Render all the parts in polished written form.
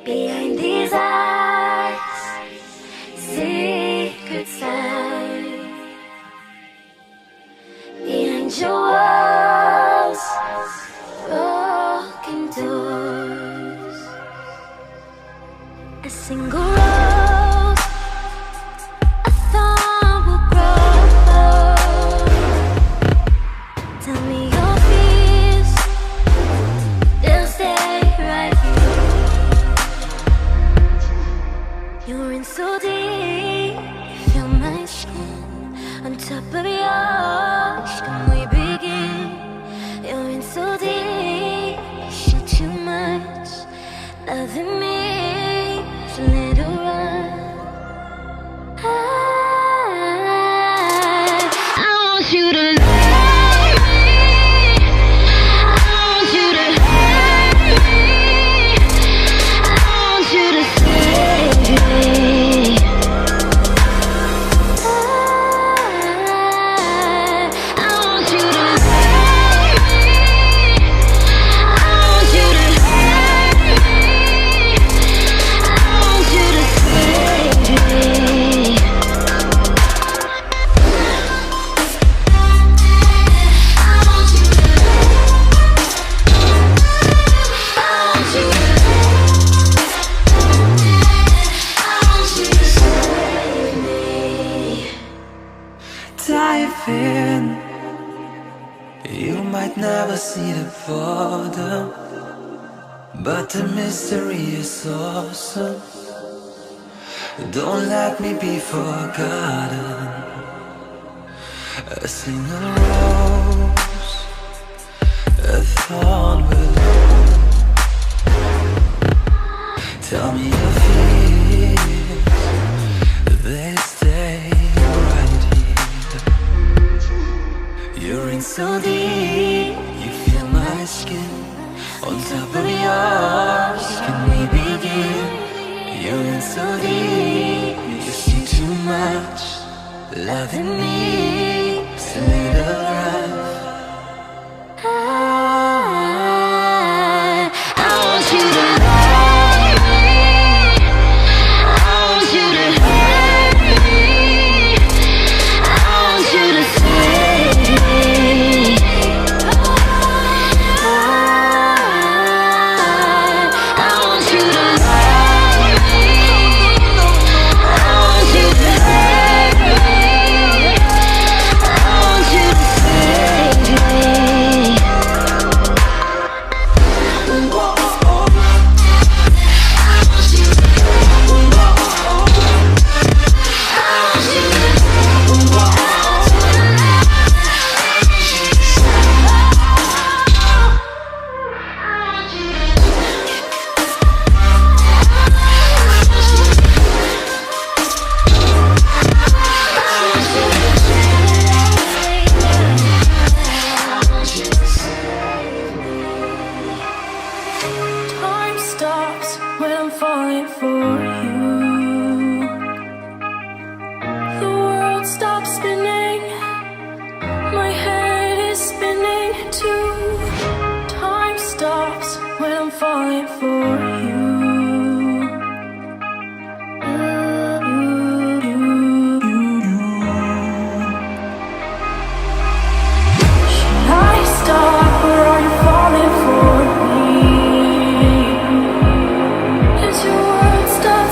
Behind these eyes, secret signs. Behind your walls, broken doors. A single rose, a thorn will grow. Tell me your fears, they'll stay right here. You're in so deep, feel my skin on top of yours. Can we begin? You're in so deep, you show too much. Loving me, so let it run. I want you to love me. I want you to hurt me. I want you to save me. I want you to love me. I want you to hurt me. I want you to save me. I want you to save me. Dive in. You might never see the bottom, but the mystery is awesome. Don't let me be forgotten. A single rose, a thorn will. Tell me your fears, they stay right here. You're in so deep, you feel my skin on top of yours. Can we begin? You're in so deep, you see too much. Loving me, so little rough. I want you to love me. I want you to hurt me. I want you to save me. I want you to love me. I want you to hurt me. I want you to save me. Time stops when I'm falling for you. The world stops spinning. My head is spinning too. Time stops when I'm falling for you. Should I stop or are you falling for me? Is your world stop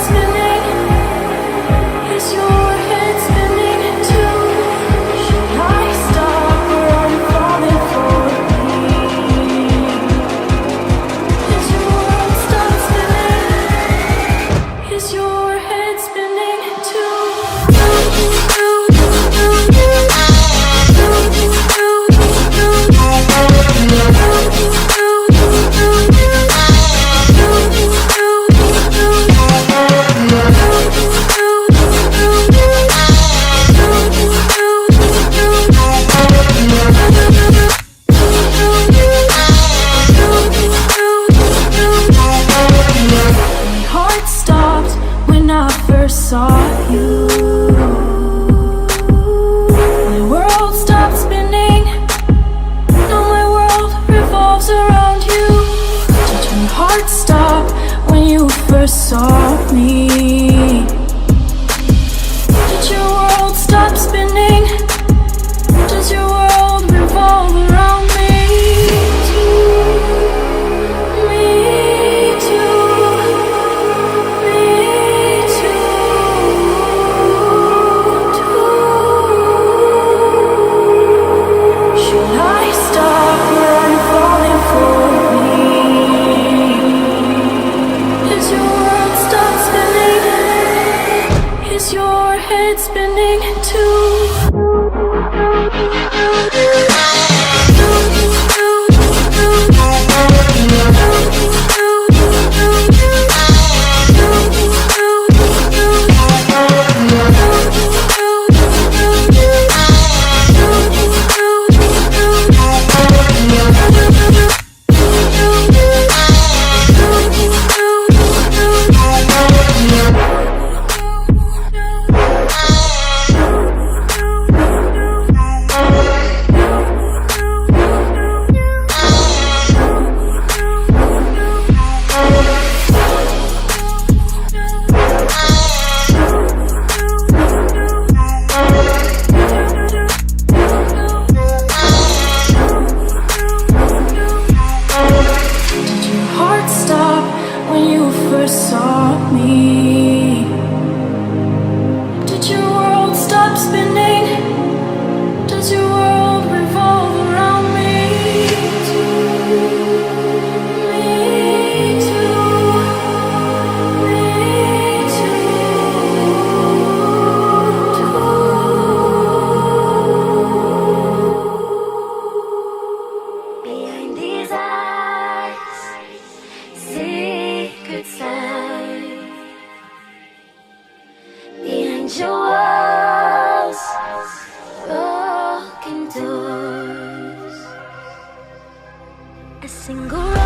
head spinning too. A single